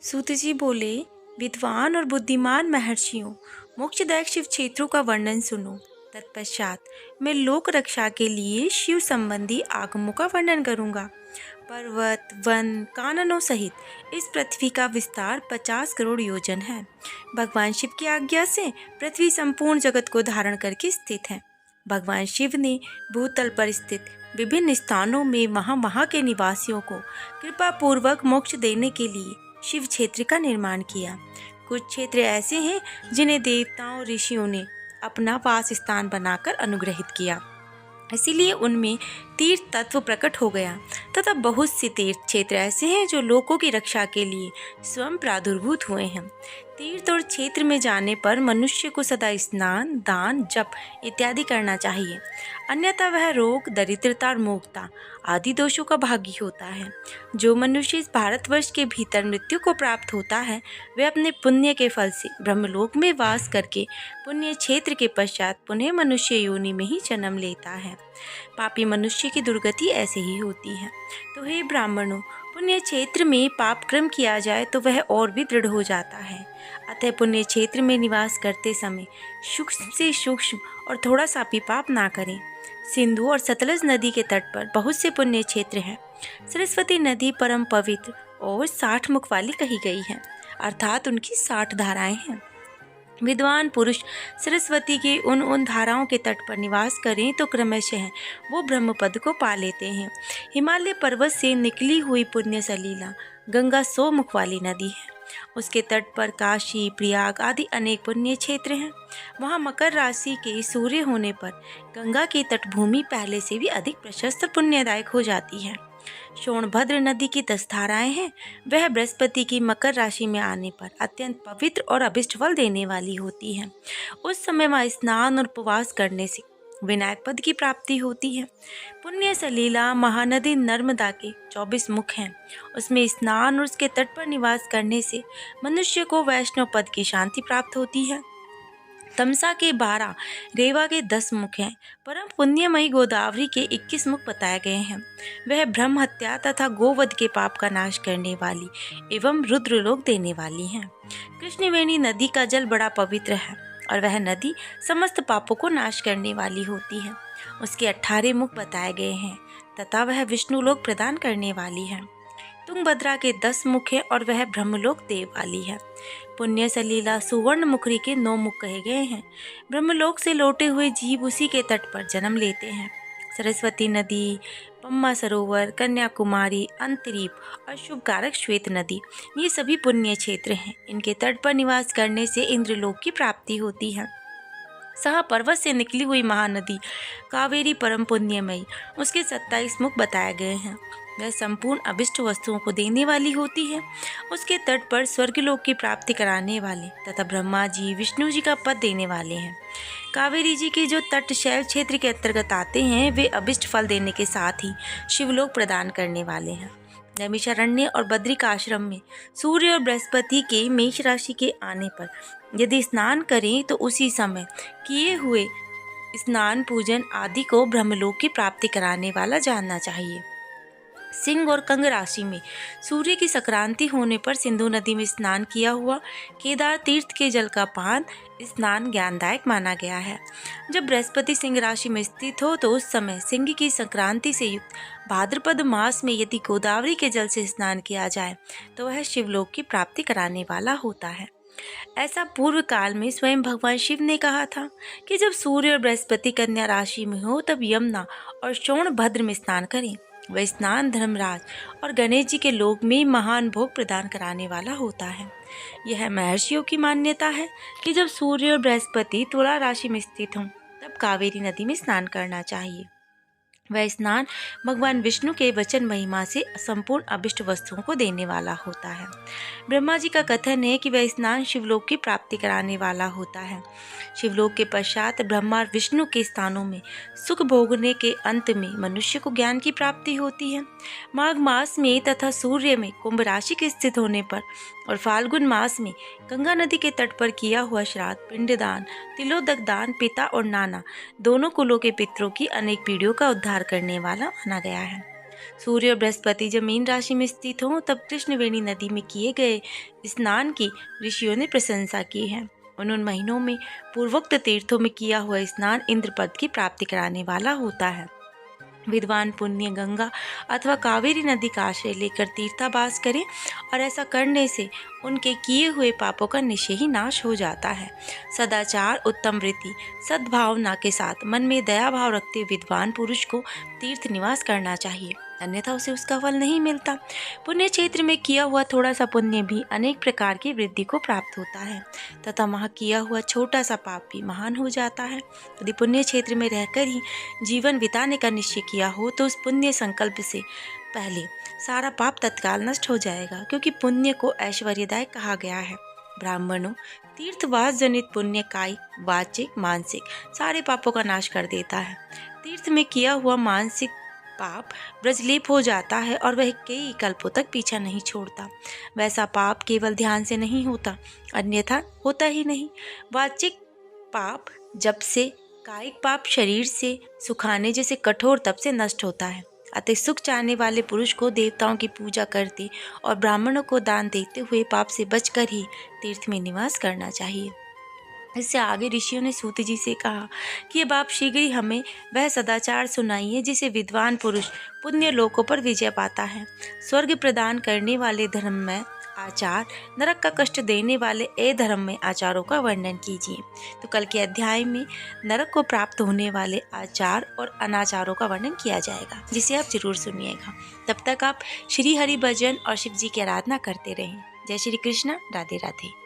सूत जी बोले, विद्वान और बुद्धिमान महर्षियों, मोक्षदायक शिव क्षेत्रों का वर्णन सुनो। तत्पश्चात मैं लोक रक्षा के लिए शिव संबंधी आगमों का वर्णन करूंगा। पर्वत, वन, काननों सहित इस पृथ्वी का विस्तार 50 करोड़ योजन है। भगवान शिव की आज्ञा से पृथ्वी संपूर्ण जगत को धारण करके स्थित है। भगवान शिव ने भूतल पर स्थित विभिन्न स्थानों में वहाँ के निवासियों को कृपा पूर्वक मोक्ष देने के लिए शिव क्षेत्र का निर्माण किया। कुछ क्षेत्र ऐसे हैं जिन्हें देवताओं ऋषियों ने अपना वास स्थान बनाकर अनुग्रहित किया, इसीलिए उनमें तीर्थ तत्व प्रकट हो गया। तथा बहुत से तीर्थ क्षेत्र ऐसे हैं जो लोगों की रक्षा के लिए स्वयं प्रादुर्भूत हुए हैं। तीर्थ और क्षेत्र में जाने पर मनुष्य को सदा स्नान, दान, जप इत्यादि करना चाहिए, अन्यथा वह रोग, दरिद्रता और मूर्खता आदि दोषों का भागी होता है। जो मनुष्य इस भारतवर्ष के भीतर मृत्यु को प्राप्त होता है, वह अपने पुण्य के फल से ब्रह्मलोक में वास करके पुण्य क्षेत्र के पश्चात पुनः मनुष्य योनि में ही जन्म लेता है। पापी मनुष्य की दुर्गति ऐसे ही होती है। तो हे ब्राह्मणों, पुण्य क्षेत्र में पाप कर्म किया जाए तो वह और भी दृढ़ हो जाता है। अतः पुण्य क्षेत्र में निवास करते समय सूक्ष्म से सूक्ष्म और थोड़ा सा भी पाप ना करें। सिंधु और सतलज नदी के तट पर बहुत से पुण्य क्षेत्र हैं। सरस्वती नदी परम पवित्र और 60 मुख वाली कही गई है, अर्थात उनकी 60 धाराएं हैं। विद्वान पुरुष सरस्वती के उन धाराओं के तट पर निवास करें तो क्रमशः वो ब्रह्मपद को पा लेते हैं। हिमालय पर्वत से निकली हुई पुण्य सलीला गंगा 100 मुख वाली नदी है। उसके तट पर काशी, प्रयाग आदि अनेक पुण्य क्षेत्र हैं। वहाँ मकर राशि के सूर्य होने पर गंगा की तटभूमि पहले से भी अधिक प्रशस्त पुण्यदायक हो जाती है। सोनभद्र नदी की 10 धाराएं हैं। वह बृहस्पति की मकर राशि में आने पर अत्यंत पवित्र और अभिष्ट फल देने वाली होती है। उस समय वहाँ स्नान और उपवास करने से विनायक पद की प्राप्ति होती है। पुण्य सलीला महानदी नर्मदा के 24 मुख हैं। उसमें स्नान और उसके तट पर निवास करने से मनुष्य को वैष्णव पद की शांति प्राप्त होती है। तमसा के 12, रेवा के 10 मुख हैं। परम पुण्यमयी गोदावरी के 21 मुख बताए गए हैं। वह ब्रह्म हत्या तथा गोवध के पाप का नाश करने वाली एवं रुद्रलोक देने वाली हैं। कृष्णवेणी नदी का जल बड़ा पवित्र है और वह नदी समस्त पापों को नाश करने वाली होती है। उसके 18 मुख बताए गए हैं तथा वह विष्णुलोक प्रदान करने वाली है। तुंगभद्रा के 10 मुख हैं और वह ब्रह्मलोक देव वाली है। पुण्य सलीला सुवर्ण मुखरी के 9 मुख कहे गए हैं। ब्रह्मलोक से लौटे हुए जीव उसी के तट पर जन्म लेते हैं। सरस्वती नदी, पम्मा सरोवर, कन्याकुमारी, अंतरीप और शुभकारक श्वेत नदी, ये सभी पुण्य क्षेत्र हैं। इनके तट पर निवास करने से इंद्रलोक की प्राप्ति होती है। सहा पर्वत से निकली हुई महानदी कावेरी परम पुण्यमयी, उसके 27 मुख बताए गए हैं। वह संपूर्ण अभिष्ट वस्तुओं को देने वाली होती है। उसके तट पर स्वर्गलोक की प्राप्ति कराने वाले तथा ब्रह्मा जी, विष्णु जी का पद देने वाले हैं। कावेरी जी के जो तट शैव क्षेत्र के अंतर्गत आते हैं, वे अभिष्ट फल देने के साथ ही शिवलोक प्रदान करने वाले हैं। नैमिषारण्य और बद्रिक आश्रम में सूर्य और बृहस्पति के मेष राशि के आने पर यदि स्नान करें तो उसी समय किए हुए स्नान, पूजन आदि को ब्रह्मलोक की प्राप्ति कराने वाला जानना चाहिए। सिंह और कंग राशि में सूर्य की संक्रांति होने पर सिंधु नदी में स्नान किया हुआ केदार तीर्थ के जल का पान स्नान ज्ञानदायक माना गया है। जब बृहस्पति सिंह राशि में स्थित हो तो उस समय सिंह की संक्रांति से युक्त भाद्रपद मास में यदि गोदावरी के जल से स्नान किया जाए तो वह शिवलोक की प्राप्ति कराने वाला होता है। ऐसा पूर्व काल में स्वयं भगवान शिव ने कहा था कि जब सूर्य और बृहस्पति कन्या राशि में हो तब यमुना और सोनभद्र में स्नान करें। वह स्नान धर्मराज और गणेश जी के लोक में महान भोग प्रदान कराने वाला होता है। यह महर्षियों की मान्यता है कि जब सूर्य और बृहस्पति तुला राशि में स्थित हों तब कावेरी नदी में स्नान करना चाहिए। वह स्नान भगवान विष्णु के वचन महिमा से संपूर्ण अभिष्ट वस्तुओं को देने वाला होता है। ब्रह्मा जी का कथन है कि वह स्नान शिवलोक की प्राप्ति कराने वाला होता है। शिवलोक के पश्चात ब्रह्मा और विष्णु के स्थानों में सुख भोगने के अंत में मनुष्य को ज्ञान की प्राप्ति होती है। माघ मास में तथा सूर्य में कुंभ राशि के स्थित होने पर और फाल्गुन मास में गंगा नदी के तट पर किया हुआ श्राद्ध, पिंडदान, तिलोदक दान पिता और नाना दोनों कुलों के पितरों की अनेक पीढ़ियों का उद्धार करने वाला माना गया है। सूर्य और बृहस्पति जब मीन राशि में स्थित हों तब कृष्णवेणी नदी में किए गए स्नान की ऋषियों ने प्रशंसा की है। उन महीनों में पूर्वोक्त तीर्थों में किया हुआ स्नान इंद्र पद की प्राप्ति कराने वाला होता है। विद्वान पुण्य गंगा अथवा कावेरी नदी का आश्रय लेकर तीर्थावास करें और ऐसा करने से उनके किए हुए पापों का निश्चय ही नाश हो जाता है। सदाचार, उत्तम वृत्ति, सद्भावना के साथ मन में दया भाव रखते विद्वान पुरुष को तीर्थ निवास करना चाहिए, अन्यथा उसे उसका फल नहीं मिलता। पुण्य क्षेत्र में किया हुआ थोड़ा सा पुण्य भी अनेक प्रकार की वृद्धि को प्राप्त होता है तथा वहाँ किया हुआ छोटा सा पाप भी महान हो जाता है। यदि पुण्य क्षेत्र में रहकर ही जीवन बिताने का निश्चय किया हो तो उस पुण्य संकल्प से पहले सारा पाप तत्काल नष्ट हो जाएगा, क्योंकि पुण्य को ऐश्वर्यदायक कहा गया है। ब्राह्मणों, तीर्थवास जनित पुण्य कायिक, वाचिक, मानसिक सारे पापों का नाश कर देता है। तीर्थ में किया हुआ मानसिक पाप ब्रजलेप हो जाता है और वह कई कल्पों तक पीछा नहीं छोड़ता। वैसा पाप केवल ध्यान से नहीं होता, अन्यथा होता ही नहीं। वाचिक पाप जब से, कायिक पाप शरीर से सुखाने जैसे कठोर तप से नष्ट होता है। अतः सुख चाहने वाले पुरुष को देवताओं की पूजा करते और ब्राह्मणों को दान देते हुए पाप से बचकर ही तीर्थ में निवास करना चाहिए। इससे आगे ऋषियों ने सूत जी से कहा कि अब आप शीघ्र ही हमें वह सदाचार सुनाइए जिसे विद्वान पुरुष पुण्य लोकों पर विजय पाता है। स्वर्ग प्रदान करने वाले धर्ममय आचार, नरक का कष्ट देने वाले अधर्ममय आचारों का वर्णन कीजिए। तो कल के अध्याय में नरक को प्राप्त होने वाले आचार और अनाचारों का वर्णन किया जाएगा, जिसे आप जरूर सुनिएगा। तब तक आप श्री हरि भजन और शिव जी की आराधना करते रहें। जय श्री कृष्ण, राधे राधे।